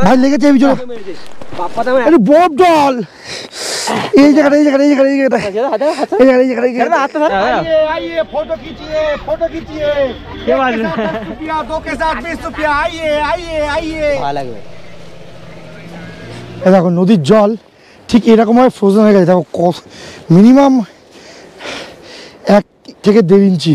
ভাই লেগেছে ভিতরে একটু বড় জল এই জায়গাটা फोटो खींचिए ₹10 दो के साथ ₹20 आइए দেখো নদীর জল ঠিক এরকম ভাবে ফ্রোজেন হয়ে গেছে। দেখো মিনিমাম 1 থেকে 1.5 ইঞ্চি।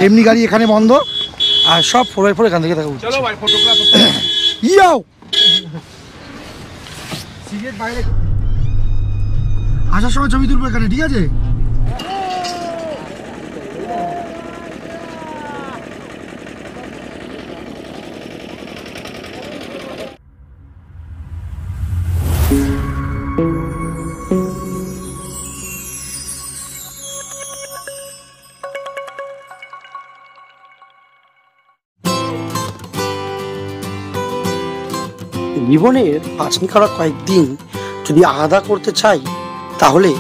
এমনি গাড়ি এখানে বন্ধ আর সব 4x4 এখান থেকে দেখো। চলো ভাই ফটোগ্রাফ ইয়াও সিগারেট বাইরে আসার সময় ছবি তুলবো এখানে, ঠিক আছে? জীবনের বাছনি করা কয়েকদিন যদি আলাদা করতে চাই তাহলে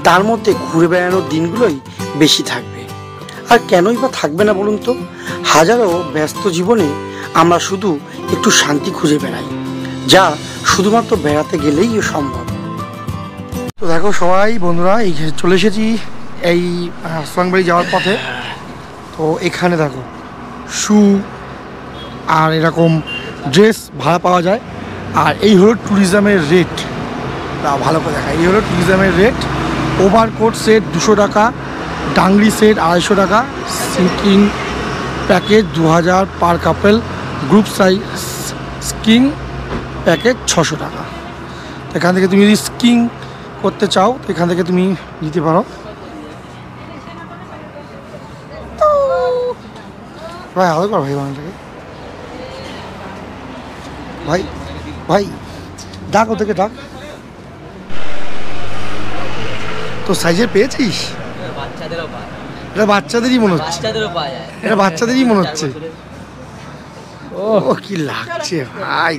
তার মধ্যে ঘুরে বেড়ানোর দিনগুলোই বেশি থাকবে। আর কেনই বা থাকবে না বলুন তো? হাজারো ব্যস্ত জীবনে আমরা শুধু একটু শান্তি খুঁজে বেড়াই, যা শুধুমাত্র বেড়াতে গেলেই সম্ভব। তো দেখো সবাই বন্ধুরা এই চলে এসেছি এই সোলাংবাড়ি যাওয়ার পথে। তো এখানে দেখো শু আর এরকম ড্রেস ভাড়া পাওয়া যায়। আর এই হলো ট্যুরিজমের রেট, ভালো করে দেখা। এই হলো ট্যুরিজমের রেট। ওভারকোট সেট 200 টাকা, ডাংরি সেট 250 টাকা, skiing package 2000 per couple, group size skiing package 600 টাকা। এখান থেকে তুমি যদি স্কিং করতে চাও তো এখান থেকে তুমি নিতে পারো। ভাই আলাদা কর ভাই বাংলাটাকে ভাই ভাই ডাক ওদেরকে ডাক। তো সাইজের পেয়েছিস? এটা বাচ্চাদেরই মনে হচ্ছে, এটা বাচ্চাদেরই মনে হচ্ছে। ও কি লাগছে ভাই।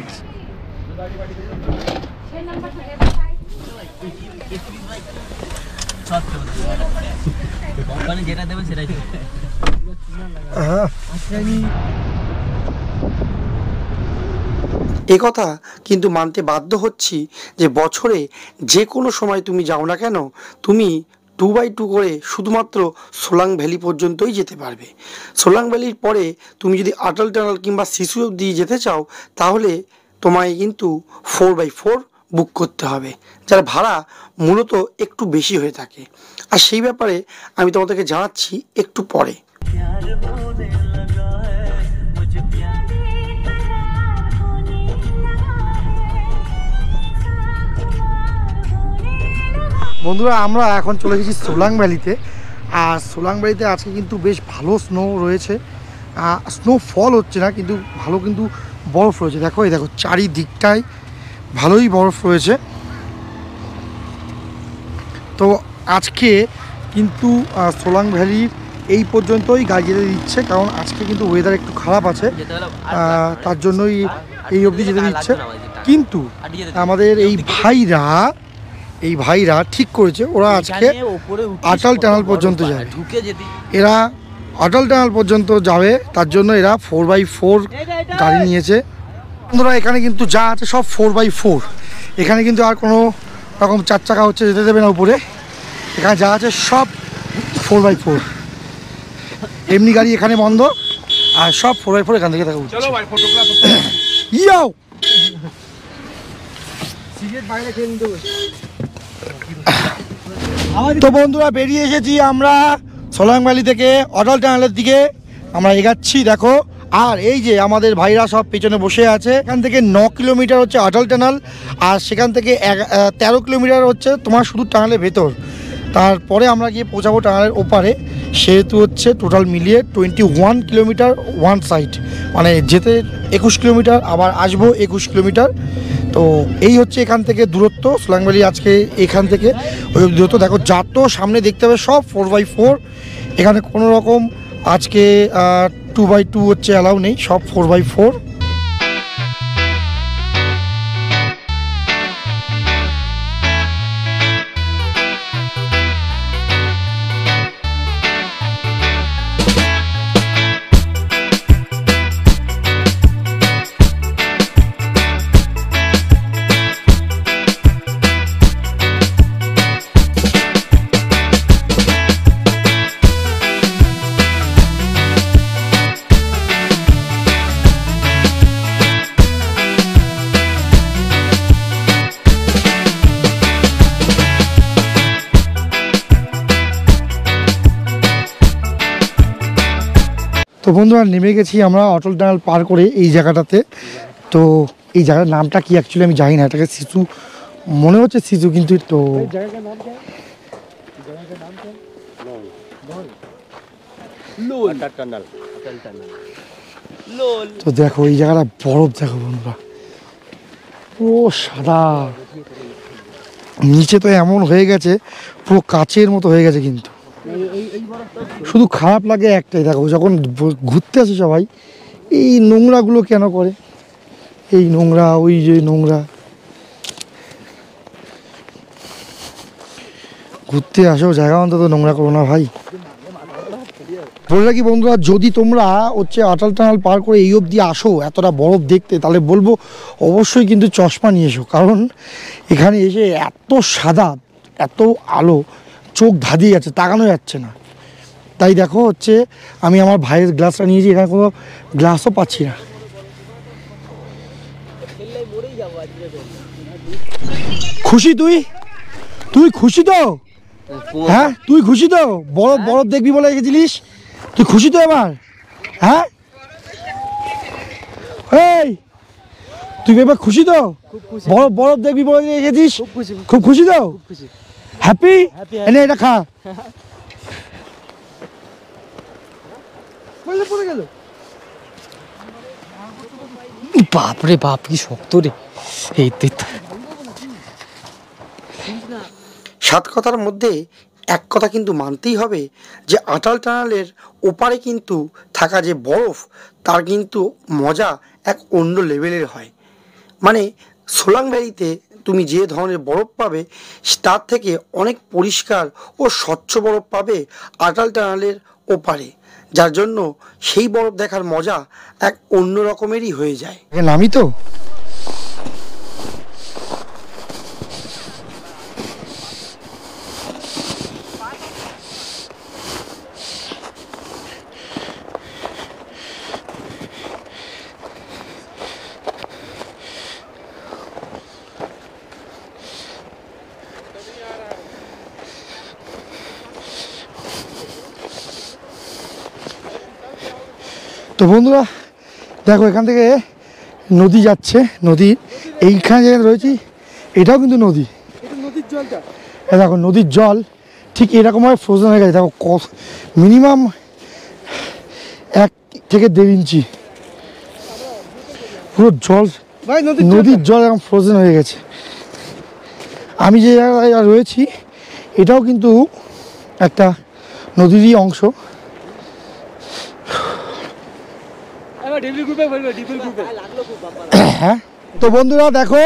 যেটা দেবে সেটাই একথা কিন্তু মানতে বাধ্য হচ্ছি যে বছরে যে কোনো সময় তুমি যাও না কেন, তুমি 2x2 করে শুধুমাত্র সোলাং ভ্যালি পর্যন্তই যেতে পারবে। সোলাং ভ্যালির পরে তুমি যদি আটল টানেল কিংবা শিশু অবধি যেতে চাও তাহলে তোমায় কিন্তু 4x4 বুক করতে হবে, যার ভাড়া মূলত একটু বেশি হয়ে থাকে। আর সেই ব্যাপারে আমি তোমাদেরকে জানাচ্ছি একটু পরে। বন্ধুরা আমরা এখন চলে গেছি সোলাং ভ্যালিতে। আর সোলাং ভ্যালিতে আজকে কিন্তু বেশ ভালো স্নো রয়েছে। স্নোফল হচ্ছে না কিন্তু ভালো কিন্তু বরফ রয়েছে। দেখো এই দেখো চারিদিকটায় ভালোই বরফ রয়েছে। তো আজকে কিন্তু সোলাং ভ্যালির এই পর্যন্তই গাড়ি যেতে দিচ্ছে, কারণ আজকে কিন্তু ওয়েদার একটু খারাপ আছে, তার জন্যই এই অবধি যেতে দিচ্ছে। কিন্তু আমাদের এই ভাইরা ঠিক করেছে ওরা আজকে আটল টানেল পর্যন্ত যাবে। এরা আটল টানেল পর্যন্ত যাবে, তার জন্য এরা 4x4 গাড়ি নিয়েছে। বন্ধুরা এখানে কিন্তু যা আছে সব 4x4। এখানে কিন্তু আর কোনো রকম 4 চাকা হচ্ছে যেতে দেবে না উপরে। এখানে যা আছে সব 4x4। এমনি গাড়ি এখানে বন্ধ আর সব 4x4 এখান থেকে দেখা উঠছে। চলো ভাই ফটোগ্রাফ ইয়াও সিগারেট বাইরে খেয়ে নিতে হবে। তো বন্ধুরা বেরিয়ে এসেছি আমরা সোলাং ভ্যালি থেকে অটল টানেলের দিকে আমরা এগাচ্ছি দেখো। আর এই যে আমাদের ভাইরা সব পেছনে বসে আছে। এখান থেকে 9 কিলোমিটার হচ্ছে অটল টানেল, আর সেখান থেকে 13 কিলোমিটার হচ্ছে তোমার শুধু টানেলের ভেতর। তারপরে আমরা গিয়ে পৌঁছাবো টানেলের ওপারে। সেহেতু হচ্ছে টোটাল মিলিয়ে 21 কিলোমিটার ওয়ান সাইড, মানে যেতে 21 কিলোমিটার আবার আসবো 21 কিলোমিটার। তো এই হচ্ছে এখান থেকে দূরত্ব সোলাং ভ্যালি আজকে এখান থেকে ওই দূরত্ব। দেখো যত সামনে দেখতে হবে সব 4x4। এখানে কোনো রকম আজকে 2x2 হচ্ছে অ্যালাউ নেই, সব 4x4। বন্ধুরা নেমে গেছি আমরা অটল টানেল পার করে এই জায়গাটাতে। তো এই জায়গার নামটা কি অ্যাকচুয়ালি আমি জানি না, এটাকে শিশু মনে হচ্ছে শিশু, কিন্তু তো তো দেখো এই জায়গাটা বরফ দেখো বন্ধুরা, পুরো সাদা, নিচে তো এমন হয়ে গেছে পুরো কাচের মতো হয়ে গেছে। কিন্তু শুধু খারাপ লাগে একটাই, দেখো যখন ঘুরতে আসে সবাই এই নোংরাগুলো কেন করে, এই নোংরা ওই যে নোংরা, ঘুরতে আসো জায়গা অন্তত নোংরা করো না ভাই। বলে রাখি বন্ধুরা, যদি তোমরা হচ্ছে অটল টানেল পার করে এই অবধি আসো এতটা বরফ দেখতে, তাহলে বলবো অবশ্যই কিন্তু চশমা নিয়ে এসো, কারণ এখানে এসে এত সাদা, এত আলো, চোখ ধাঁধিয়ে যাচ্ছে, তাকানো যাচ্ছে না। তাই দেখো হচ্ছে আমি আমার ভাইয়ের গ্লাসটা নিয়েছি, এখানে কোনো গ্লাসও পাচ্ছি না। খুশি তুই? তুই খুশি তো? হ্যাঁ তুই খুশি তো? বরফ বরফ দেখবি বলে রেখেছিলিস, তুই খুশি তো এবার? হ্যাঁ এই তুই এবার খুশি তো? বরফ বরফ দেখবি বলে রেখেছিস, খুব খুশি তো? হ্যাপি? এনে এটা খা। বাপরে বাপ, কি শক্ত রে। এই সাত কথার মধ্যে এক কথা কিন্তু মানতেই হবে যে অটল টানেলের ওপারে কিন্তু থাকা যে বরফ, তার কিন্তু মজা এক অন্য লেভেলের হয়। মানে সোলাং ভ্যালিতে তুমি যে ধরনের বরফ পাবে তার থেকে অনেক পরিষ্কার ও স্বচ্ছ বরফ পাবে অটল টানেলের ওপারে, যার জন্য সেই বরফ দেখার মজা এক অন্য রকমেরই হয়ে যায়। নামি তো তো বন্ধুরা দেখো এখান থেকে নদী যাচ্ছে, নদী এইখানে যেখানে রয়েছি এটাও কিন্তু নদী। দেখো নদীর জল ঠিক এরকমভাবে ফ্রোজেন হয়ে গেছে, দেখো মিনিমাম 1 থেকে 1.5 ইঞ্চি পুরো জল, নদীর জল এখন ফ্রোজেন হয়ে গেছে। আমি যে জায়গায় রয়েছি এটাও কিন্তু একটা নদীরই অংশ। হ্যাঁ তো বন্ধুরা দেখো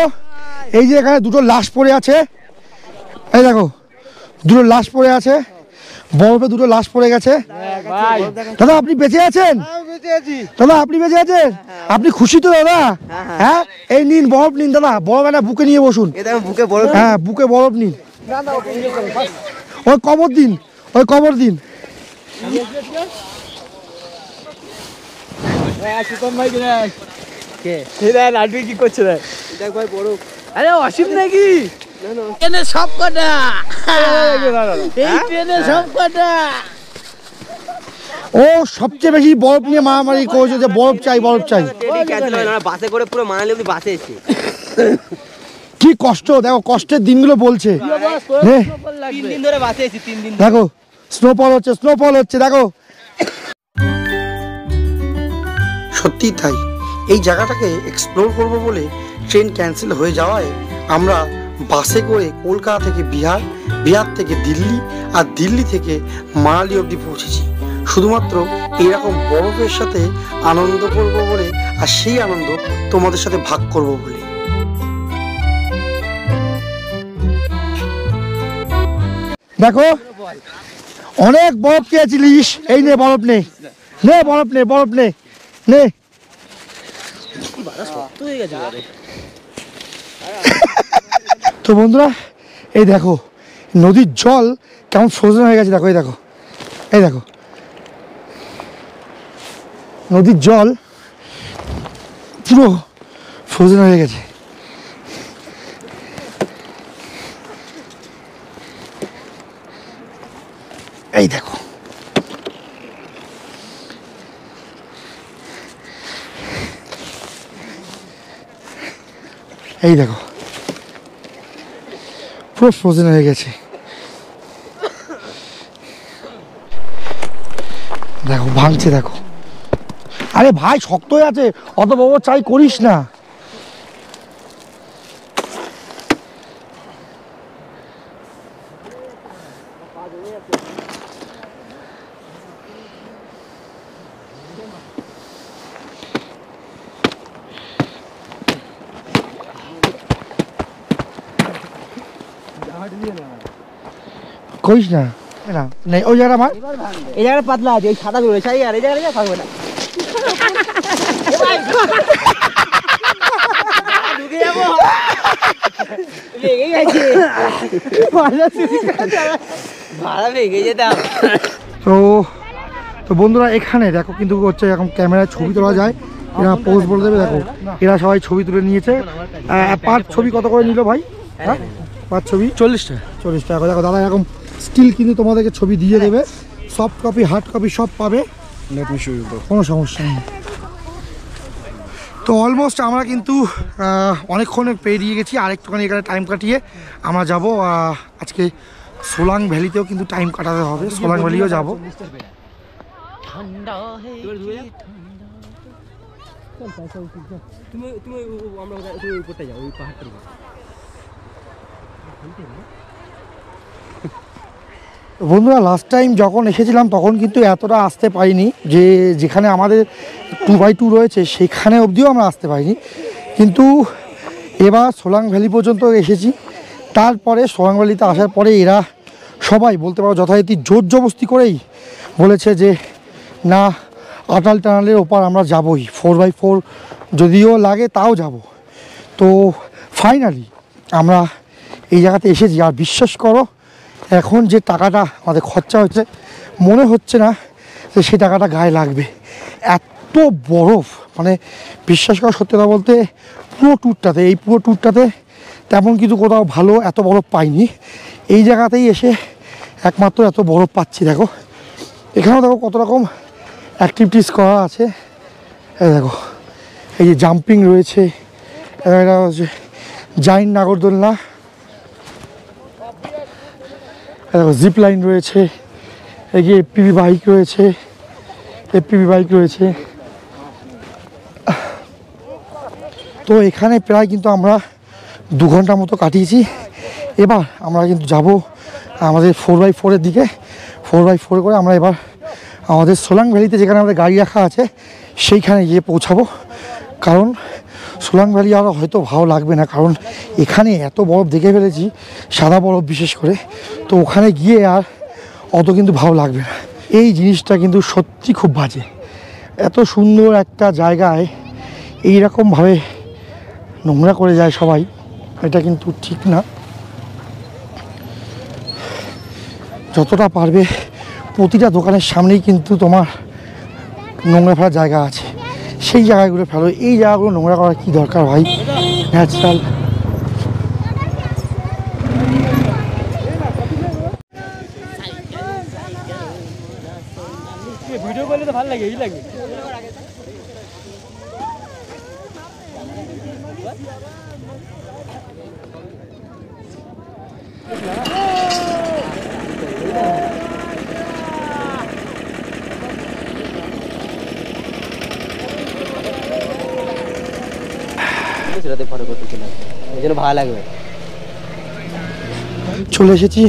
এই যে এখানে দুটো লাশ পড়ে আছে, এই দেখো দুটো লাশ পড়ে আছে, বরফে দুটো লাশ পড়ে গেছে। দাদা আপনি বেঁচে আছেন? দাদা আপনি বেঁচে আছেন? আপনি খুশি তো দাদা? হ্যাঁ এই নিন বরফ নিন দাদা, বরফ একটা বুকে নিয়ে বসুন। হ্যাঁ বুকে বরফ নিন, ওই কবর দিন, ওই কবর দিন। কি করছে আরে অসীম নাকি ট্রেনে সব কটা, এই ট্রেনে সব কটা। ও সবচেয়ে বেশি বরফ নিয়ে মারামারি করেছে যে বরফ চাই বরফ চাই। বাসে করে পুরো মানালি অব্দি বাসে এসে কি কষ্ট, দেখো কষ্টের দিনগুলো বলছে। 3 দিন ধরে বাসে এসেছি, 3 দিন দেখো স্নোফল হচ্ছে, স্নোফল হচ্ছে দেখো। সত্যিই তাই, এই জায়গাটাকে এক্সপ্লোর করব বলে ট্রেন ক্যান্সেল হয়ে যাওয়ায় আমরা বাসে করে কলকাতা থেকে বিহার, বিহার থেকে দিল্লি, আর দিল্লি থেকে মানালি অবধি পৌঁছেছি শুধুমাত্র এইরকম বরফের সাথে আনন্দ করব বলে, আর সেই আনন্দ তোমাদের সাথে ভাগ করব বলে। দেখো অনেক বরফ খেয়েছিলিস, এই নে বরফ নে, নে বরফ নে, বরফ নে, নে। তো বন্ধুরা এই দেখো নদীর জল কেমন ফ্রোজেন হয়ে গেছে, দেখো এই দেখো, এই দেখো নদীর জল পুরো ফ্রোজেন হয়ে গেছে। এই দেখো এই দেখো পুরো ফ্রোজেন হয়ে গেছে। দেখো ভাঙছে দেখো। আরে ভাই শক্ত হয়ে আছে, অত বড় চাই করিস না। করিস না না নেই ওই জায়গাটা মার। এই জায়গাটা পাতলা আছে, ওই সাদা গুলো চাই, আর এই জায়গাটা থাকবে না। ঢুকে যাবো, লেগে গেছে, ভাড়া লেগে যেতাম। তো তো বন্ধুরা এখানে দেখো কিন্তু হচ্ছে এখন ক্যামেরায় ছবি তোলা যায়, এরা পোজ বলে দেবে। দেখো এরা সবাই ছবি তুলে নিয়েছে। পাঁচ ছবি কত করে নিল ভাই? হ্যাঁ 5 ছবি 40 টাকা। দেখো দাদা এরকম স্টিল কিন্তু তোমাদেরকে ছবি দিয়ে দেবে, সফট কপি হার্ড কপি সব পাবে, কোনো সমস্যা নেই। তো অলমোস্ট আমরা কিন্তু অনেকক্ষণ পেরিয়ে গেছি, আরেকটুখানি এখানে টাইম কাটিয়ে আমরা যাব আজকে সোলাং ভ্যালিতেও কিন্তু টাইম কাটাতে হবে, সোলাং ভ্যালিও যাব। বন্ধুরা লাস্ট টাইম যখন এসেছিলাম তখন কিন্তু এতটা আসতে পারিনি, যে যেখানে আমাদের 2x2 রয়েছে সেখানে অবধিও আমরা আসতে পারিনি, কিন্তু এবার সোলাং ভ্যালি পর্যন্ত এসেছি। তারপরে সোলাং ভ্যালিতে আসার পরে এরা সবাই বলতে পারো যথারীতি জোর জবস্তি করেই বলেছে যে না আটাল টানালের ওপার আমরা যাবই, 4x4 যদিও লাগে তাও যাব। তো ফাইনালি আমরা এই জায়গাতে এসেছি। আর বিশ্বাস করো এখন যে টাকাটা আমাদের খরচা হচ্ছে মনে হচ্ছে না যে সেই টাকাটা গায়ে লাগবে। এত বরফ, মানে বিশ্বাস করা সত্যি কথা বলতে পুরো ট্যুরটাতে তেমন কিছু কোথাও ভালো এত বরফ পাইনি। এই জায়গাতেই এসে একমাত্র এত বরফ পাচ্ছি। দেখো এখানেও দেখো কত রকম অ্যাক্টিভিটিস করা আছে। এই দেখো এই যে জাম্পিং রয়েছে, এটা হচ্ছে জাইন্ট নাগরদোলনা, দেখো জিপ লাইন রয়েছে, এই যে এফপিভি বাইক রয়েছে। তো এখানে প্রায় কিন্তু আমরা 2 ঘন্টার মতো কাটিয়েছি। এবার আমরা কিন্তু যাব আমাদের 4x4-এর দিকে। 4x4 করে আমরা এবার আমাদের সোলাং ভ্যালিতে যেখানে আমাদের গাড়ি রাখা আছে সেইখানে গিয়ে পৌঁছাবো। কারণ সোলাং ভ্যালি আর হয়তো ভালো লাগবে না, কারণ এখানে এত বরফ দেখে ফেলেছি, সাদা বরফ বিশেষ করে। তো ওখানে গিয়ে আর অত কিন্তু ভালো লাগবে না। এই জিনিসটা কিন্তু সত্যি খুব বাজে, এত সুন্দর একটা জায়গায় এইরকমভাবে নোংরা করে যায় সবাই, এটা কিন্তু ঠিক না। যতটা পারবে প্রতিটা দোকানের সামনেই কিন্তু তোমার নোংরা ফেলার জায়গা আছে, সেই জায়গাগুলো ফেলো। এই জায়গাগুলো নোংরা করার কী দরকার ভাই? ন্যাচারাল ভিডিও করলে তো ভালো লাগে, এই লাগে। সেটাতে ফটো করতে ছিল, এই জন্য ভালো লাগবে। চলে এসেছি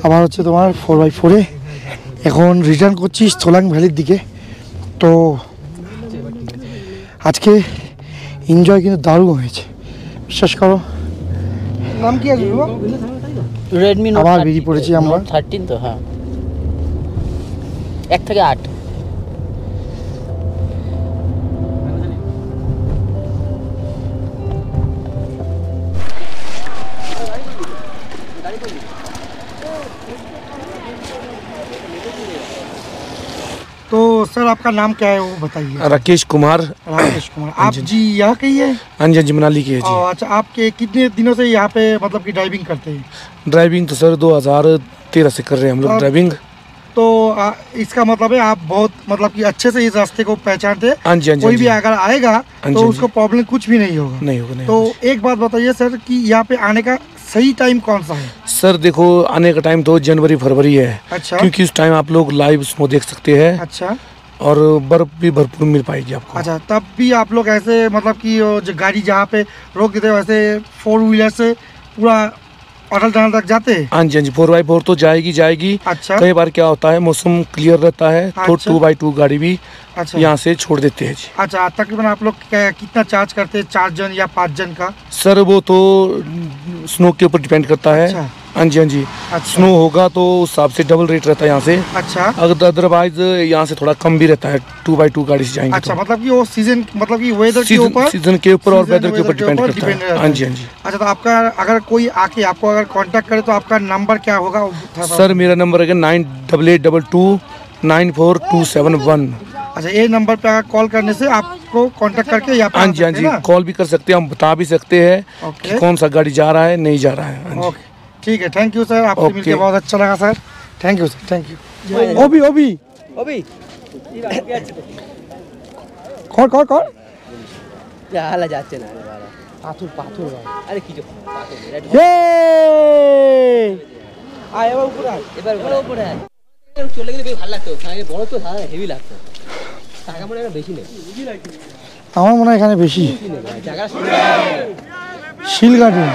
আবার হচ্ছে তোমার 4x4-এ। এখন রিটার্ন করছি সোলাং ভ্যালির দিকে। তো আজকে এনজয় কিন্তু দারুণ হয়েছে, বিশ্বাস করো। নাম কি আছে? রেডমি নোট আবার বেরিয়ে পড়েছি আমরা। 13 তো, হ্যাঁ 1 থেকে 8। तो सर आपका नाम क्या है वो बताइए। राकेश कुमार। राकेश कुमार, आप जी यहाँ के ही है? हाँ जी, मनाली के है जी। अच्छा, आपके कितने दिनों से यहाँ पे मतलब कि ड्राइविंग करते हैं? ड्राइविंग तो सर 2013 से कर रहे हैं हम लोग ड्राइविंग। तो इसका मतलब है आप बहुत मतलब कि अच्छे से इस रास्ते को पहचानते हैं। हाँ जी, हाँ जी, कोई हाँ भी जी। अगर आएगा हाँ जी, तो हाँ उसको प्रॉब्लम कुछ भी नहीं होगा। नहीं होगा, नहीं तो होगा। एक बात बताइए सर कि यहाँ पे आने का सही टाइम कौन सा है? सर देखो, आने का टाइम तो जनवरी फरवरी है। अच्छा। क्योंकि उस टाइम आप लोग लाइव स्नो देख सकते हैं अच्छा और बर्फ भी भरपूर मिल पाएगी आपको। अच्छा, तब भी आप लोग ऐसे मतलब कि वो जो गाड़ी जहाँ पे रोक देते हैं वैसे 4 व्हीलर से पूरा अटल टनल तक जाते हैं? हाँ जी, हाँ जी, 4x4 तो जाएगी। अच्छा कई बार क्या होता है, मौसम क्लियर रहता है तो अच्छा। 2x2 गाड़ी भी अच्छा यहाँ से छोड़ देते हैं जी। अच्छा, तकरीबन आप लोग कितना चार्ज करते हैं, 4 जन या 5 जन का? सर वो तो स्नो के ऊपर डिपेंड करता है। अच्छा। हाँ जी, हाँ जी। अच्छा। स्नो होगा तो उस हिसाब से डबल रेट रहता है यहाँ से। अच्छा अगर अदरवाइज यहाँ से थोड़ा कम भी रहता है, 2x2 गाड़ी से जाएंगे अच्छा, तो। मतलब कि वो सीजन मतलब कि वेदर के ऊपर सीजन के ऊपर और season, वेदर के ऊपर weather डिपेंड करता depend है। रहता हाँ जी, हाँ जी। अच्छा, तो आपका अगर कोई आके आपको अगर कांटेक्ट करे तो आपका नंबर क्या होगा? सर मेरा नंबर है 9882 94271। अच्छा, ये नंबर पे अगर कॉल करने से आपको कांटेक्ट करके यहाँ पे हाँ आ जी, हाँ सकते जी, हैं ना? कॉल भी कर सकते हैं, हम बता भी सकते हैं ओके। कि कौन सा गाड़ी जा रहा है नहीं जा रहा है। हाँ जी। ओके ठीक है, थैंक यू सर, आपसे ओके। मिलके बहुत अच्छा लगा sir. Thank you sir, thank you. ओबी ओबी अभी कौन कौन कौन? হালা যাচ্ছে না রে বাবা পাথর পাথর আরে কি যে পাথর ये আয় এবার উপরে আয় এবার উপরে আয় চলে গেলে বেশ ভালো লাগতো ওখানে বড় তো হেভি লাগতো টাকা মনে হয় বেশি নেই আমার মনে হয় এখানে বেশি জায়গা শিল গার্ডেন।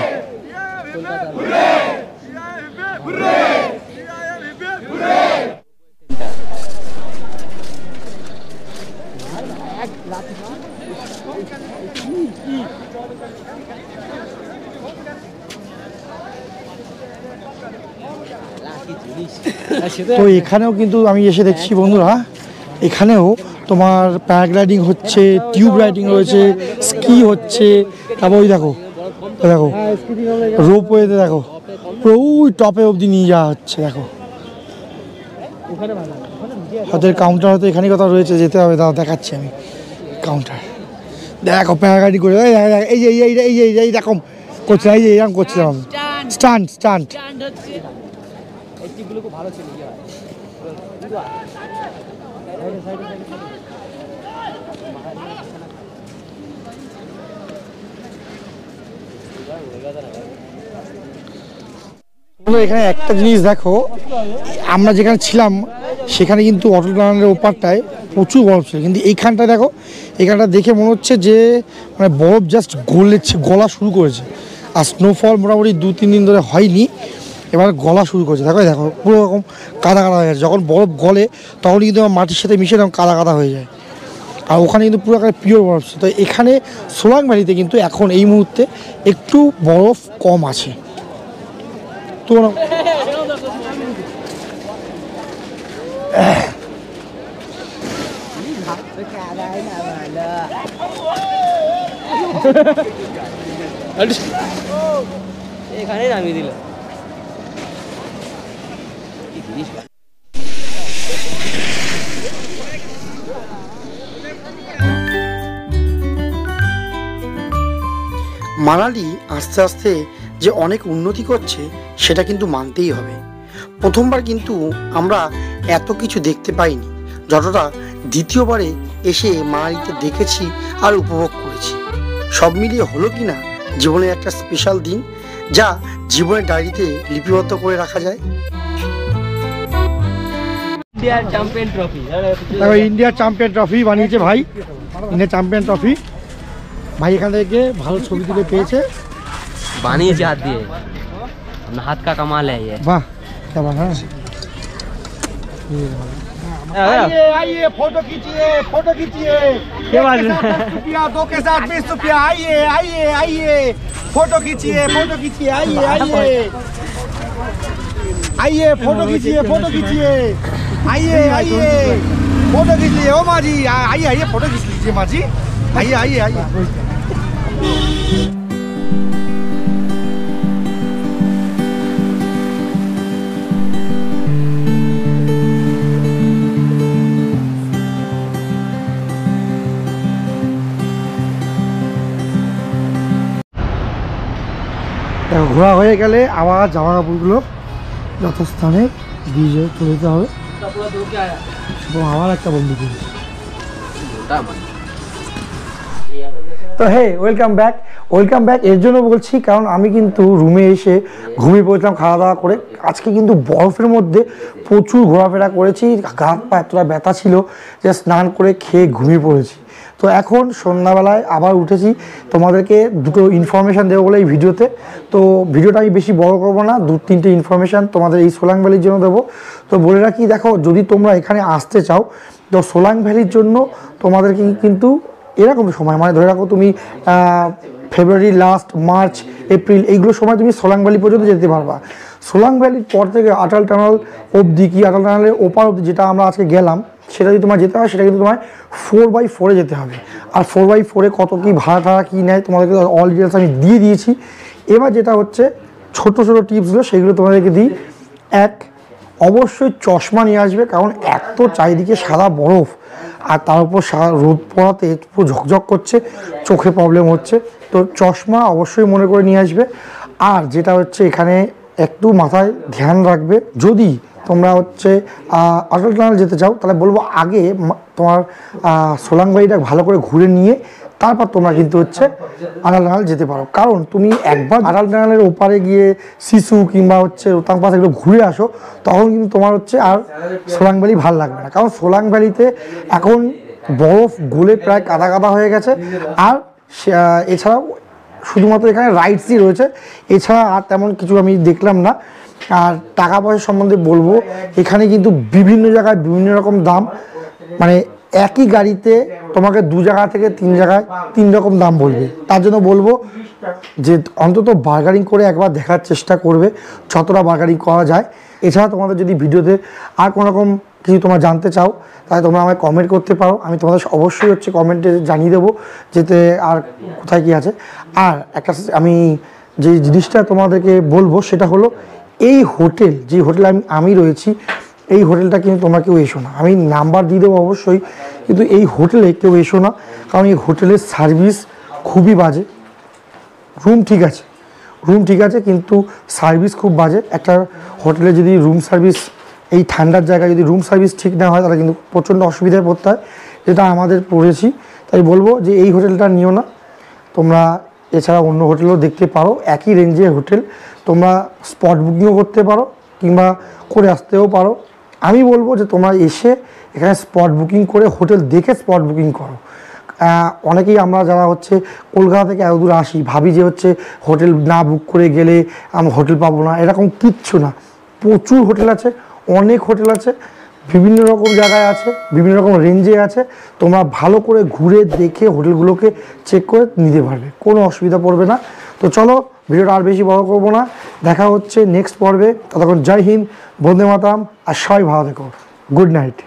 তো এখানেও কিন্তু আমি এসে দেখছি বন্ধুরা, এখানেও তোমার প্যারাগ্লাইডিং হচ্ছে, টিউব রাইডিং রয়েছে, স্কি হচ্ছে, তারপর ওই দেখো দেখো রোপওয়েতে দেখো পুরো ওই টপে অবধি নিয়ে যাওয়া হচ্ছে। দেখো ওদের কাউন্টার হয়তো এখানে কোথাও রয়েছে, যেতে হবে, দাও দেখাচ্ছি আমি কাউন্টার। দেখো প্যারাগ্লাইডিং করে এই দেখো, এই যে এই রকম করছিলাম, এই যে এরকম করছিলাম স্টান্ট স্টান্ট। ভালো ছিল এখানে একটা জিনিস দেখো, আমরা যেখানে ছিলাম সেখানে কিন্তু অটল টানেলের ওপারটায় প্রচুর বরফ ছিল, কিন্তু এইখানটায় দেখো, এখানটা দেখে মনে হচ্ছে যে মানে বরফ জাস্ট গলা শুরু করেছে। আর স্নোফল মোটামুটি 2-3 দিন ধরে হয়নি, এবার গলা শুরু করেছে। দেখো দেখো পুরো রকম কাদা কাদা হয়ে গেছে, যখন বরফ গলে তখন কিন্তু আমার মাটির সাথে মিশে এরকম কাদা কাদা হয়ে যায়। আর ওখানে কিন্তু পুরো একটা পিওর বরফ ছিল। তো এখানে সোলাং ভ্যালিতে কিন্তু এখন এই মুহূর্তে একটু বরফ কম আছে। তো এখানে নামিয়ে দিল কি জিনিস মানালি আস্তে আস্তে যে অনেক উন্নতি করছে সেটা কিন্তু মানতেই হবে। প্রথমবার কিন্তু আমরা এত কিছু দেখতে পাইনি যতটা দ্বিতীয়বারে এসে মানালিতে দেখেছি আর উপভোগ করেছি। সব মিলিয়ে হলো কি না জীবনের একটা স্পেশাল দিন, যা জীবনের ডায়েরিতে লিপিবদ্ধ করে রাখা যায়। ইন্ডিয়ার চ্যাম্পিয়ন ট্রফি দেখো ইন্ডিয়ার চ্যাম্পিয়ন ট্রফি বানিয়েছে ভাই, ইন্ডিয়ার চ্যাম্পিয়ন ট্রফি ভাই এখান থেকে ভালো ছবি তুলে পেয়েছে, বানিয়েছে হাত দিয়ে अपना हाथ का कमाल है ये বাহ क्या बात है। आइए फोटो खींचिए फोटो खींचिए। क्या बात है? 2 के साथ 20 रुपया। आइए आइए आइए फोटो खींचिए आइए आइए आइए फोटो खींचिए आइए आइए फोटो खींच लीजिए। ओ माँ जी आइए आइए फोटो खींच लीजिए माँ जी, आइए आइए आइए। দেখো ঘোরা হয়ে গেলে আবার জামা কাপড়গুলো যথাস্থানে দিয়ে চলে যেতে হবে। আমার একটা বন্ধু কিনছে। ওটা মানে তো হে ওয়েলকাম ব্যাক এর জন্য বলছি কারণ আমি কিন্তু রুমে এসে ঘুমিয়ে পড়েছিলাম খাওয়া দাওয়া করে। আজকে কিন্তু বরফের মধ্যে প্রচুর ঘোরাফেরা করেছি, হাত পা এতটা ব্যথা ছিল যে স্নান করে খেয়ে ঘুমিয়ে পড়েছি। তো এখন সন্ধ্যাবেলায় আবার উঠেছি, তোমাদেরকে দুটো ইনফরমেশান দেবো বলে এই ভিডিওতে। তো ভিডিওটা আমি বেশি বড় করবো না, 2-3টে ইনফরমেশান তোমাদের এই সোলাং ভ্যালির জন্য দেবো। তো বলে রাখি, দেখো যদি তোমরা এখানে আসতে চাও তো সোলাং ভ্যালির জন্য তোমাদেরকে কিন্তু এরকম সময়, মানে ধরে রাখো তুমি ফেব্রুয়ারি লাস্ট, মার্চ, এপ্রিল এইগুলো সময় তুমি সোলাং ভ্যালি পর্যন্ত যেতে পারবা। সোলাং ভ্যালির পর থেকে আটাল টানেল অবধি কি আটাল টানেলের ওপার অবধি যেটা আমরা আজকে গেলাম, সেটা যদি তোমার যেতে হয় সেটা কিন্তু তোমার 4x4-এ যেতে হবে। আর 4x4-এ কত কী ভাড়া টাড়া কী নেয় তোমাদেরকে অল ডিটেলস আমি দিয়ে দিয়েছি। এবার যেটা হচ্ছে ছোটো ছোটো টিপসগুলো সেগুলো তোমাদেরকে দিই। অবশ্যই চশমা নিয়ে আসবে, কারণ এত চারিদিকে সাদা বরফ আর তার উপর রোদ পড়াতে পুরো ঝকঝক করছে, চোখে প্রবলেম হচ্ছে। তো চশমা অবশ্যই মনে করে নিয়ে আসবে। আর যেটা হচ্ছে এখানে একটু মাথায় ধ্যান রাখবে, যদি তোমরা হচ্ছে আটাল টানেল যেতে চাও তাহলে বলবো আগে তোমার সোলাং ভ্যালিটা ভালো করে ঘুরে নিয়ে তারপর তোমরা কিন্তু হচ্ছে আটাল টানেল যেতে পারো। কারণ তুমি একবার আটাল টানেলের ওপারে গিয়ে শিশু কিংবা হচ্ছে রোতাং পাস এগুলো ঘুরে আসো, তখন কিন্তু তোমার হচ্ছে আর সোলাং ভ্যালি ভালো লাগবে না। কারণ সোলাং ভ্যালিতে এখন বরফ গলে প্রায় কাদা কাদা হয়ে গেছে। আর এছাড়াও শুধুমাত্র এখানে রাইডসই রয়েছে, এছাড়া আর তেমন কিছু আমি দেখলাম না। আর টাকা পয়সা সম্বন্ধে বলবো, এখানে কিন্তু বিভিন্ন জায়গায় বিভিন্ন রকম দাম, মানে একই গাড়িতে তোমাকে 2 জায়গা থেকে 3 জায়গায় 3 রকম দাম বলবে। তার জন্য বলবো যে অন্তত বার্গারিং করে একবার দেখার চেষ্টা করবে যতটা বার্গারিং করা যায়। এছাড়া তোমাদের যদি ভিডিওতে আর কোনো রকম কিছু তোমরা জানতে চাও তাহলে তোমরা আমায় কমেন্ট করতে পারো, আমি তোমাদের অবশ্যই হচ্ছে কমেন্টে জানিয়ে দেবো যেতে আর কোথায় কী আছে। আর একটা আমি যে জিনিসটা তোমাদেরকে বলবো সেটা হলো, এই হোটেল, যে হোটেলে আমি রয়েছি, এই হোটেলটা কিন্তু তোমরা কেউ এসো না। আমি নাম্বার দিয়ে দেবো অবশ্যই, কিন্তু এই হোটেলে কেউ এসো না, কারণ এই হোটেলের সার্ভিস খুবই বাজে। রুম ঠিক আছে কিন্তু সার্ভিস খুব বাজে। একটা হোটেলে যদি রুম সার্ভিস, এই ঠান্ডার জায়গায় যদি রুম সার্ভিস ঠিক না হয় তাহলে কিন্তু প্রচণ্ড অসুবিধায় পড়তে হয়, যেটা আমাদের পড়েছি। তাই বলবো যে এই হোটেলটা নিও না, তোমরা এছাড়া অন্য হোটেলও দেখতে পারো, একই রেঞ্জের হোটেল। তোমরা স্পট বুকিংও করতে পারো কিংবা করে আসতেও পারো। আমি বলবো যে তোমরা এসে এখানে স্পট বুকিং করে হোটেল দেখে স্পট বুকিং করো। অনেকেই আমরা যারা হচ্ছে কলকাতা থেকে এত দূর আসি ভাবি যে হচ্ছে হোটেল না বুক করে গেলে আমরা হোটেল পাবো না, এরকম কিচ্ছু না। প্রচুর হোটেল আছে, অনেক হোটেল আছে, বিভিন্ন রকম জায়গায় আছে, বিভিন্ন রকম রেঞ্জে আছে। তোমরা ভালো করে ঘুরে দেখে হোটেলগুলোকে চেক করে নিতে পারবে, কোনো অসুবিধা পড়বে না। তো চলো ভিডিওটা আর বেশি বড় করবো না, দেখা হচ্ছে নেক্সট পর্বে। ততক্ষণ জয় হিন্দ, বন্দে মাতরম, আর সবাই ভালো থেকো। Good night.